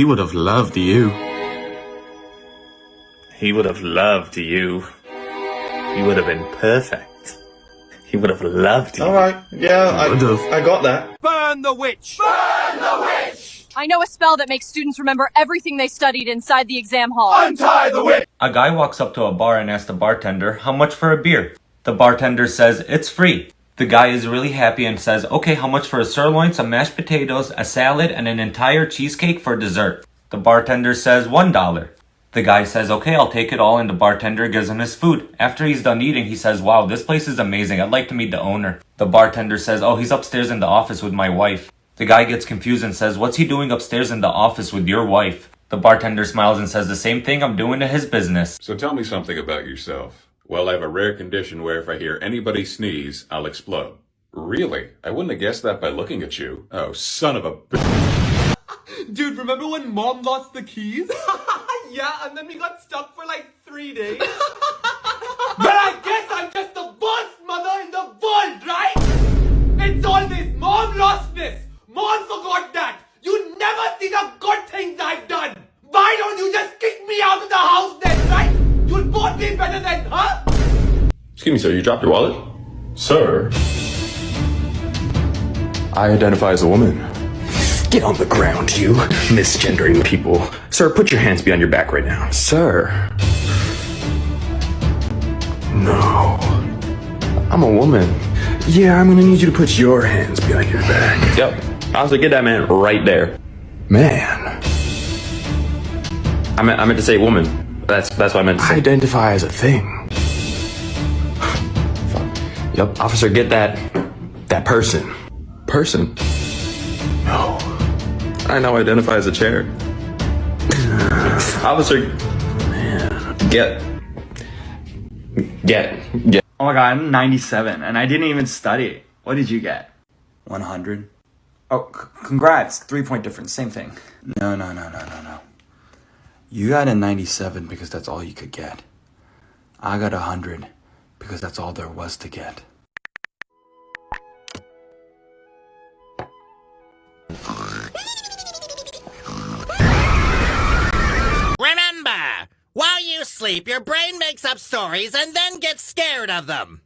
He would have loved you. He would have loved you. You would have been perfect. He would have loved you. Alright, yeah, I got that. Burn the witch! Burn the witch! I know a spell that makes students remember everything they studied inside the exam hall. Untie the witch! A guy walks up to a bar and asks the bartender, how much for a beer? The bartender says, it's free. The guy is really happy and says, okay, how much for a sirloin, some mashed potatoes, a salad, and an entire cheesecake for dessert? The bartender says, $1. The guy says, okay, I'll take it all, and the bartender gives him his food. After he's done eating, he says, wow, this place is amazing. I'd like to meet the owner. The bartender says, oh, he's upstairs in the office with my wife. The guy gets confused and says, what's he doing upstairs in the office with your wife? The bartender smiles and says, the same thing I'm doing to his business. So tell me something about yourself. Well, I have a rare condition where if I hear anybody sneeze, I'll explode. Really? I wouldn't have guessed that by looking at you. Oh, son of a bitch. Dude, remember when Mom lost the keys? Yeah, and then we got stuck for like 3 days. But I guess I'm just the worst mother in the world, right? It's all this Mom lost this. Mom forgot that. You never see the good things I've done. Why don't you just kick me out of the house then, right? You'll both be better than, huh? Excuse me, sir, you dropped your wallet? Sir? I identify as a woman. Get on the ground, you misgendering people. Sir, put your hands behind your back right now. Sir. No. I'm a woman. Yeah, I'm gonna need you to put your hands behind your back. Yep. Honestly, get that man right there. Man. I meant to say woman. That's what I meant to say. Identify as a thing. Yep. Officer, get that person. Person? No. I now identify as a chair. Officer, Man. get. Oh my god, I'm 97 and I didn't even study. What did you get? 100. Oh, congrats. 3-point difference, same thing. No. You got a 97 because that's all you could get. I got 100 because that's all there was to get. Remember, while you sleep, your brain makes up stories and then gets scared of them.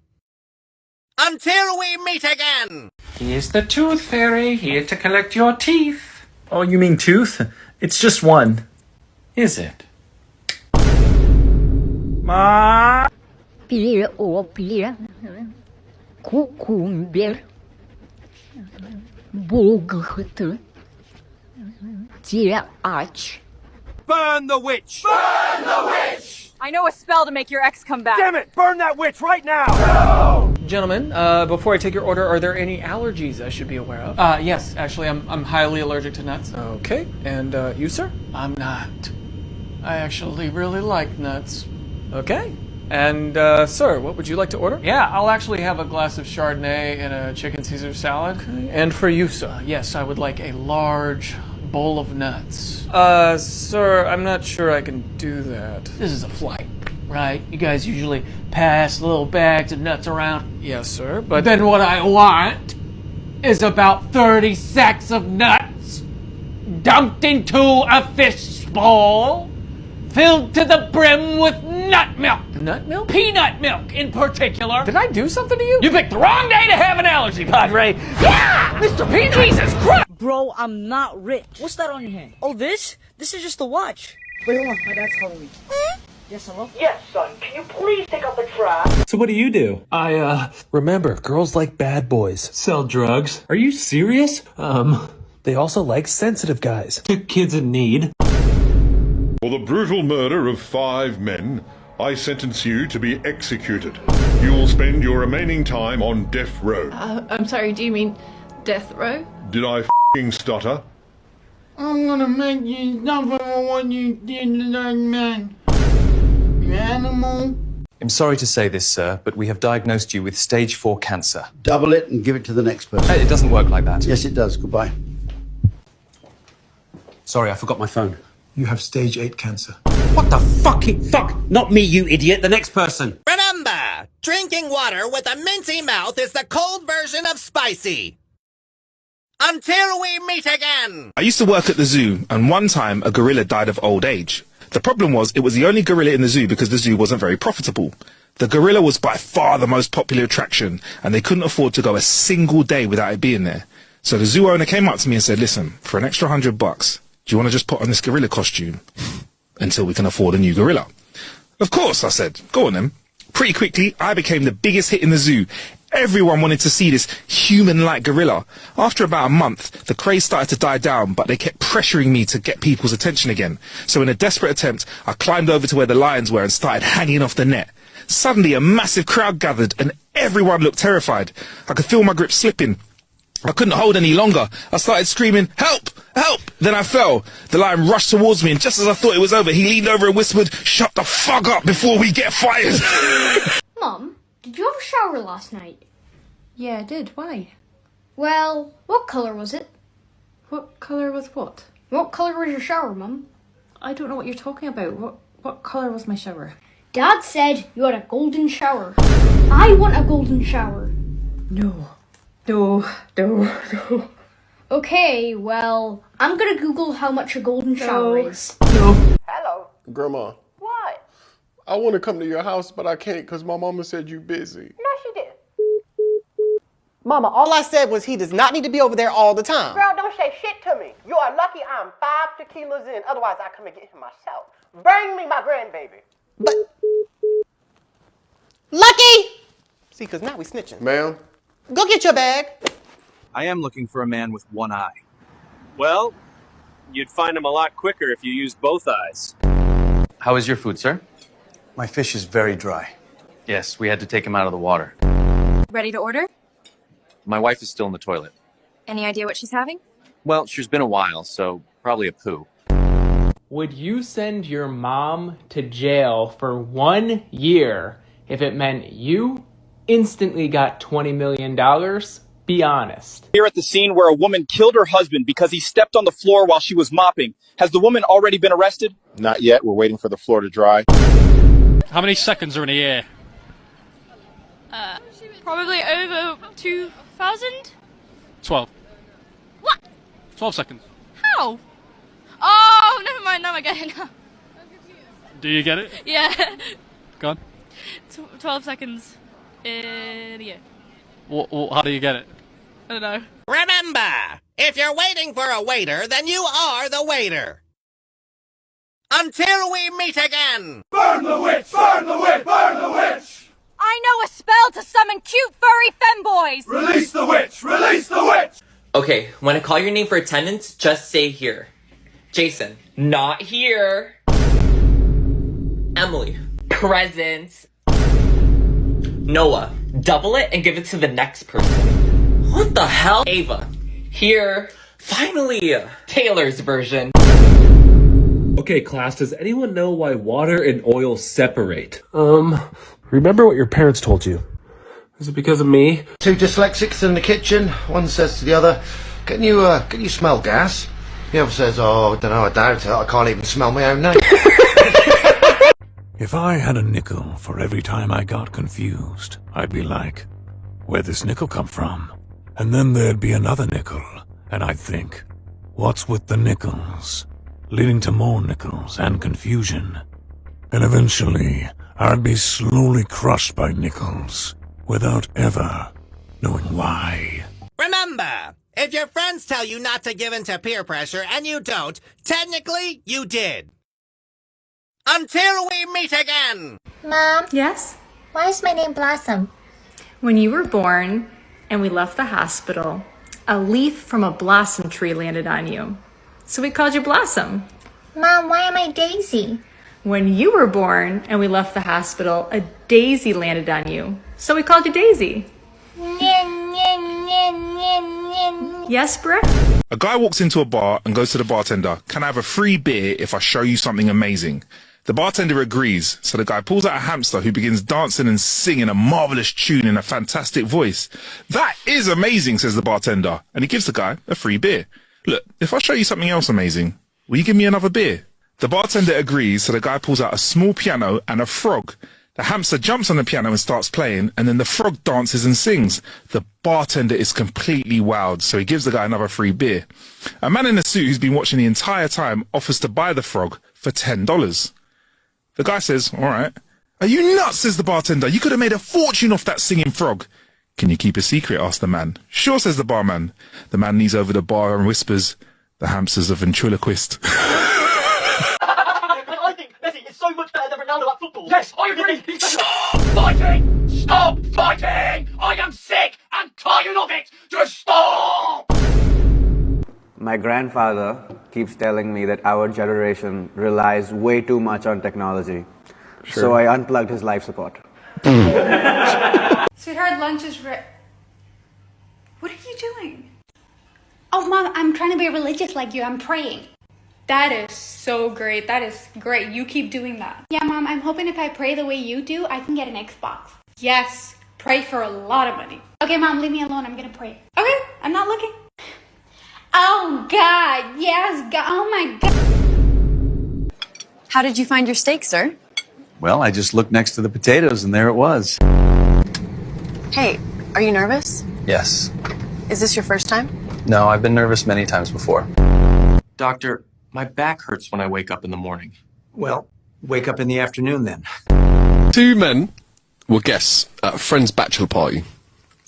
Until we meet again! Here's the tooth fairy, here to collect your teeth. Oh, you mean tooth? It's just one. Is it? Ma. Burn the witch! Burn the witch! I know a spell to make your ex come back. Damn it! Burn that witch right now! No! Gentlemen, before I take your order, are there any allergies I should be aware of? Yes, actually, I'm highly allergic to nuts. Okay, and you, sir? I'm not. I actually really like nuts. Okay. And, sir, what would you like to order? Yeah, I'll actually have a glass of Chardonnay and a chicken Caesar salad. Okay. And for you, sir? Yes, I would like a large bowl of nuts. Sir, I'm not sure I can do that. This is a flight, right? You guys usually pass little bags of nuts around. Yes, sir, but... Then what I want is about 30 sacks of nuts dumped into a fish bowl filled to the brim with nut milk. Nut milk? Peanut milk, in particular. Did I do something to you? You picked the wrong day to have an allergy, Padre. Yeah! Mr. Peanut! Jesus Christ! Bro, I'm not rich. What's that on your hand? Oh, this? This is just a watch. Wait, hold on. My dad's calling me. Yes, hello? Yes, son. Can you please take out the trash? So what do you do? Remember, girls like bad boys. Sell drugs. Are you serious? They also like sensitive guys. Kids in need. For the brutal murder of 5 men, I sentence you to be executed. You will spend your remaining time on death row. I'm sorry, do you mean death row? Did I f***ing stutter? I'm gonna make you suffer for what you did to that man. You animal. I'm sorry to say this, sir, but we have diagnosed you with stage 4 cancer. Double it and give it to the next person. It doesn't work like that. Yes, it does. Goodbye. Sorry, I forgot my phone. You have stage 8 cancer. What the fucking fuck? Not me, you idiot. The next person. Remember, drinking water with a minty mouth is the cold version of spicy. Until we meet again! I used to work at the zoo, and one time a gorilla died of old age. The problem was it was the only gorilla in the zoo because the zoo wasn't very profitable. The gorilla was by far the most popular attraction, and they couldn't afford to go a single day without it being there. So the zoo owner came up to me and said, listen, for an extra $100, do you want to just put on this gorilla costume until we can afford a new gorilla? Of course, I said. Go on then. Pretty quickly, I became the biggest hit in the zoo. Everyone wanted to see this human-like gorilla. After about a month, the craze started to die down, but they kept pressuring me to get people's attention again. So in a desperate attempt, I climbed over to where the lions were and started hanging off the net. Suddenly, a massive crowd gathered, and everyone looked terrified. I could feel my grip slipping. I couldn't hold any longer. I started screaming, help! Help! Then I fell. The lion rushed towards me, and just as I thought it was over, he leaned over and whispered, shut the fuck up before we get fired! Mum, did you have a shower last night? Yeah, I did. Why? Well, what colour was it? What colour was what? What colour was your shower, Mum? I don't know what you're talking about. What colour was my shower? Dad said you had a golden shower. I want a golden shower. No. Okay, well, I'm gonna Google how much a golden shower is. Hello. Grandma. What? I want to come to your house, but I can't because my mama said you busy. No, she did. Mama, all I said was he does not need to be over there all the time. Girl, don't say shit to me. You are lucky I'm 5 tequilas in. Otherwise, I come and get him myself. Bring me my grandbaby. But... Lucky! See, because now we snitching. Ma'am? Go get your bag. I am looking for a man with one eye. Well, you'd find him a lot quicker if you used both eyes. How is your food, sir? My fish is very dry. Yes, we had to take him out of the water. Ready to order? My wife is still in the toilet. Any idea what she's having? Well, she's been a while, so probably a poo. Would you send your mom to jail for 1 year if it meant you instantly got $20 million? Be honest. Here at the scene where a woman killed her husband because he stepped on the floor while she was mopping. Has the woman already been arrested? Not yet. We're waiting for the floor to dry. How many seconds are in a year? Probably over 2,000? 12. What? 12 seconds. How? Oh, never mind. Now I get it. Do you get it? Yeah. Go on. 12 seconds in a year. How do you get it? I don't know. Remember, if you're waiting for a waiter, then you are the waiter. Until we meet again! Burn the witch! Burn the witch! Burn the witch! I know a spell to summon cute furry femboys! Release the witch! Release the witch! Okay, when I call your name for attendance, just say here. Jason, not here. Emily, present. Noah, double it and give it to the next person. What the hell? Ava, here. Finally, Taylor's version. Okay, class, does anyone know why water and oil separate? Remember what your parents told you. Is it because of me? Two dyslexics in the kitchen. One says to the other, can you smell gas? The other says, oh, I don't know, I doubt it. I can't even smell my own name. If I had a nickel for every time I got confused, I'd be like, where'd this nickel come from? And then there'd be another nickel, and I'd think, what's with the nickels? Leading to more nickels and confusion. And eventually, I'd be slowly crushed by nickels, without ever knowing why. Remember, if your friends tell you not to give in to peer pressure and you don't, technically, you did. Until we meet again! Mom? Yes? Why is my name Blossom? When you were born and we left the hospital, a leaf from a blossom tree landed on you. So we called you Blossom. Mom, why am I Daisy? When you were born and we left the hospital, a daisy landed on you. So we called you Daisy. Yes, Brick? A guy walks into a bar and goes to the bartender, can I have a free beer if I show you something amazing? The bartender agrees, so the guy pulls out a hamster who begins dancing and singing a marvelous tune in a fantastic voice. That is amazing, says the bartender, and he gives the guy a free beer. Look, if I show you something else amazing, will you give me another beer? The bartender agrees, so the guy pulls out a small piano and a frog. The hamster jumps on the piano and starts playing, and then the frog dances and sings. The bartender is completely wowed, so he gives the guy another free beer. A man in a suit who's been watching the entire time offers to buy the frog for $10. The guy says, all right. Are you nuts, says the bartender. You could have made a fortune off that singing frog. Can you keep a secret, asks the man. Sure, says the barman. The man leans over the bar and whispers, the hamster's a ventriloquist. I think Messi is so much better than Ronaldo at football. Yes, I agree. Stop fighting! Stop fighting! I am sick and tired of it! Just stop! My grandfather keeps telling me that our generation relies way too much on technology. Sure. So I unplugged his life support. Sweetheart, lunch is ready. What are you doing? Oh, Mom, I'm trying to be religious like you. I'm praying. That is so great. That is great. You keep doing that. Yeah, Mom, I'm hoping if I pray the way you do, I can get an Xbox. Yes, pray for a lot of money. Okay, Mom, leave me alone. I'm gonna pray. Okay, I'm not looking. Oh, God. Yes, God. Oh, my God. How did you find your steak, sir? Well, I just looked next to the potatoes and there it was. Hey, are you nervous? Yes. Is this your first time? No, I've been nervous many times before. Doctor, my back hurts when I wake up in the morning. Well, wake up in the afternoon then. Two men were guests at a friend's bachelor party.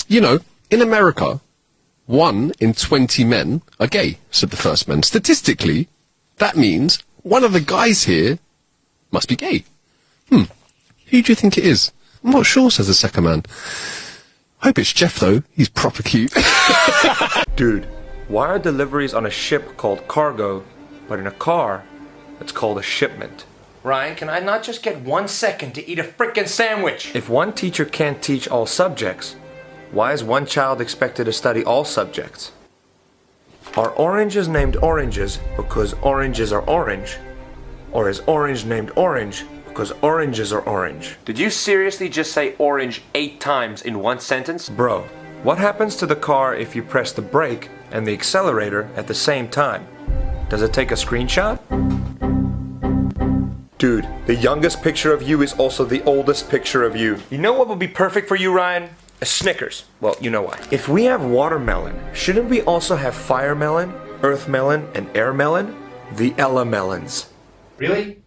You know, in America, 1 in 20 men are gay, said the first man. Statistically, that means one of the guys here must be gay. Who do you think it is? I'm not sure, says the second man. Hope it's Jeff, though. He's proper cute. Dude, why are deliveries on a ship called cargo, but in a car, it's called a shipment? Ryan, can I not just get 1 second to eat a frickin' sandwich? If one teacher can't teach all subjects, why is one child expected to study all subjects? Are oranges named oranges because oranges are orange? Or is orange named orange because oranges are orange? Did you seriously just say orange 8 times in one sentence? Bro, what happens to the car if you press the brake and the accelerator at the same time? Does it take a screenshot? Dude, the youngest picture of you is also the oldest picture of you. You know what would be perfect for you, Ryan? A Snickers. Well, you know why. If we have watermelon, shouldn't we also have fire melon, earth melon, and air melon? The Ella melons. Really?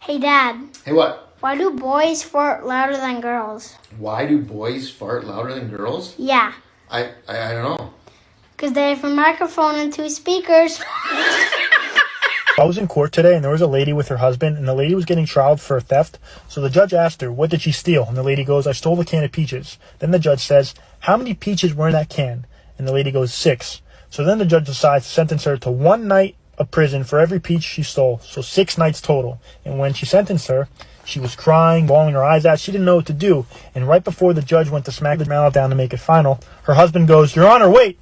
Hey, Dad. Hey, what? Why do boys fart louder than girls? Why do boys fart louder than girls? Yeah. I don't know. Because they have a microphone and 2 speakers. I was in court today and there was a lady with her husband and the lady was getting trialed for theft. So the judge asked her, what did she steal? And the lady goes, I stole a can of peaches. Then the judge says, how many peaches were in that can? And the lady goes, 6. So then the judge decides to sentence her to 1 night of prison for every peach she stole. So 6 nights total. And when she sentenced her, she was crying, bawling her eyes out. She didn't know what to do. And right before the judge went to smack the mallet down to make it final, her husband goes, Your Honor, wait.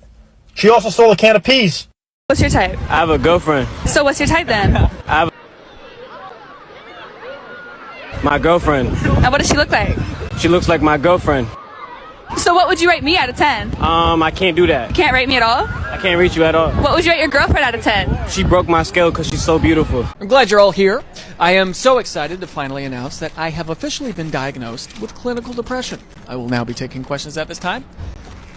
She also stole a can of peas. What's your type? I have a girlfriend. So what's your type then? My girlfriend. And what does she look like? She looks like my girlfriend. So what would you rate me out of 10? I can't do that. You can't rate me at all? I can't rate you at all. What would you rate your girlfriend out of 10? She broke my scale because she's so beautiful. I'm glad you're all here. I am so excited to finally announce that I have officially been diagnosed with clinical depression. I will now be taking questions at this time.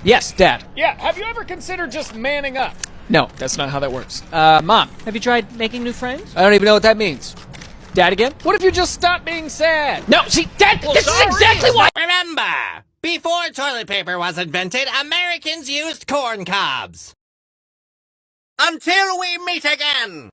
Yes, Dad. Yeah, have you ever considered just manning up? No, that's not how that works. Mom. Have you tried making new friends? I don't even know what that means. Dad again? What if you just stop being sad? No, see, Dad, this is exactly why— Remember, before toilet paper was invented, Americans used corn cobs. Until we meet again!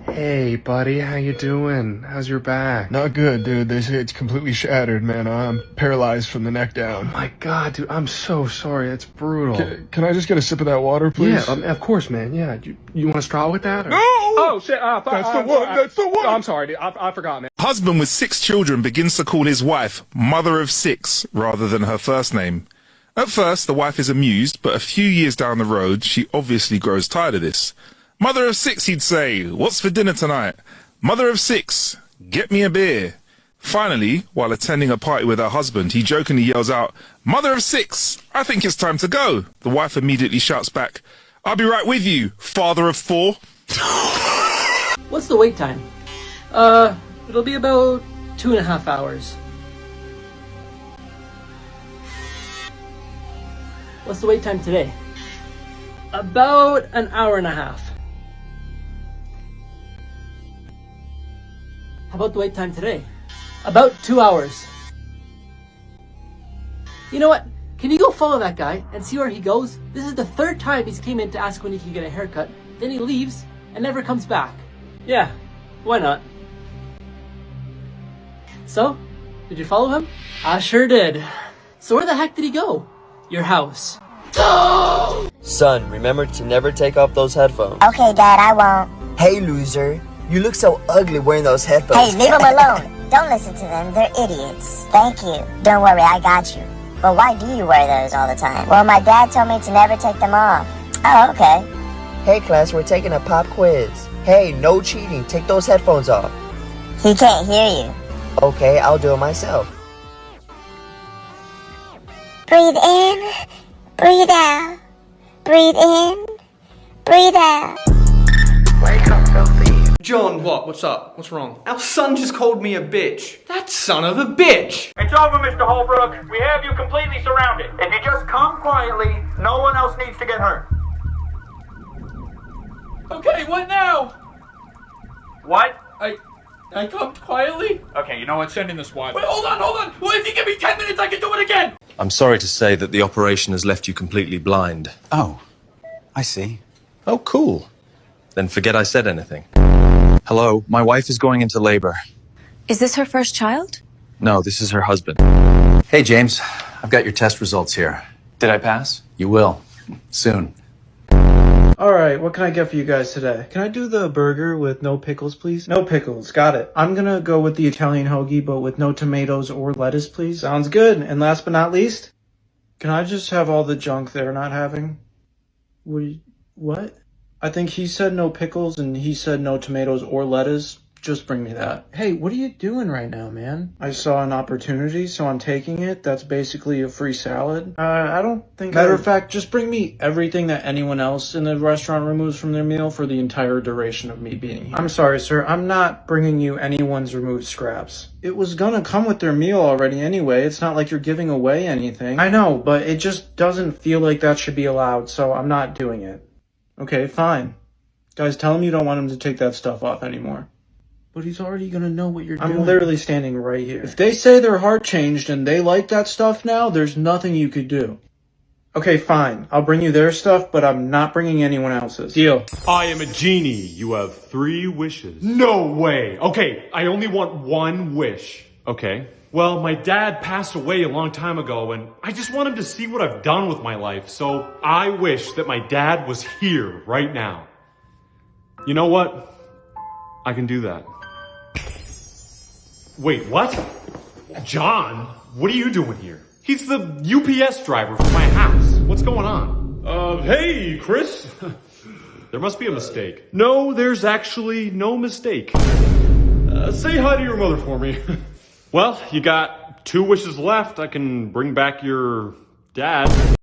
Hey, buddy, how you doing? How's your back? Not good, dude. They say it's completely shattered, man. I'm paralyzed from the neck down. Oh my god, dude, I'm so sorry. It's brutal. Can I just get a sip of that water, please? Yeah, of course, man. Yeah, you want a straw with that? Or? No! Oh, shit. That's the one. That's the one. Oh, I'm sorry, dude. I forgot, man. Husband with 6 children begins to call his wife mother of 6 rather than her first name. At first, the wife is amused, but a few years down the road, she obviously grows tired of this. Mother of 6, he'd say, what's for dinner tonight? Mother of 6, get me a beer. Finally, while attending a party with her husband, he jokingly yells out, Mother of 6, I think it's time to go. The wife immediately shouts back, I'll be right with you, father of 4. What's the wait time? It'll be about 2.5 hours. What's the wait time today? About an hour and a half. How about the wait time today? About 2 hours. You know what? Can you go follow that guy and see where he goes? This is the 3rd time he's came in to ask when he can get a haircut. Then he leaves and never comes back. Yeah, why not? So, did you follow him? I sure did. So where the heck did he go? Your house. Son, remember to never take off those headphones. Okay, Dad, I won't. Hey, loser. You look so ugly wearing those headphones. Hey, leave them alone. Don't listen to them. They're idiots. Thank you. Don't worry, I got you. But why do you wear those all the time? Well, my dad told me to never take them off. Oh, okay. Hey, class, we're taking a pop quiz. Hey, no cheating. Take those headphones off. He can't hear you. Okay, I'll do it myself. Breathe in, breathe out. Breathe in, breathe out. Wake up, filthy. John, what? What's up? What's wrong? Our son just called me a bitch. That son of a bitch! It's over, Mr. Holbrook. We have you completely surrounded. If you just come quietly, no one else needs to get hurt. Okay, what now? What? I come quietly? Okay, you know what? Send in the SWAT. Wait, hold on! Well, if you give me 10 minutes, I can do it again! I'm sorry to say that the operation has left you completely blind. Oh, I see. Oh, cool. Then forget I said anything. Hello, my wife is going into labor. Is this her first child? No, this is her husband. Hey, James. I've got your test results here. Did I pass? You will. Soon. Alright, what can I get for you guys today? Can I do the burger with no pickles, please? No pickles, got it. I'm gonna go with the Italian hoagie, but with no tomatoes or lettuce, please. Sounds good. And last but not least, can I just have all the junk they're not having? What? I think he said no pickles and he said no tomatoes or lettuce. Just bring me that. Hey, what are you doing right now, man? I saw an opportunity, so I'm taking it. That's basically a free salad. I don't think... Matter of fact, just bring me everything that anyone else in the restaurant removes from their meal for the entire duration of me being here. I'm sorry, sir. I'm not bringing you anyone's removed scraps. It was gonna come with their meal already anyway. It's not like you're giving away anything. I know, but it just doesn't feel like that should be allowed, so I'm not doing it. Okay, fine. Guys, tell him you don't want him to take that stuff off anymore. But he's already gonna know what you're doing. I'm literally standing right here. If they say their heart changed and they like that stuff now, there's nothing you could do. Okay, fine. I'll bring you their stuff, but I'm not bringing anyone else's. Deal. I am a genie. You have 3 wishes. No way. Okay, I only want 1 wish. Okay. Well, my dad passed away a long time ago, and I just want him to see what I've done with my life, so I wish that my dad was here right now. You know what? I can do that. Wait, what? John, what are you doing here? He's the UPS driver for my house. What's going on? Hey, Chris. There must be a mistake. No, there's actually no mistake. Say hi to your mother for me. Well, you got 2 wishes left. I can bring back your dad.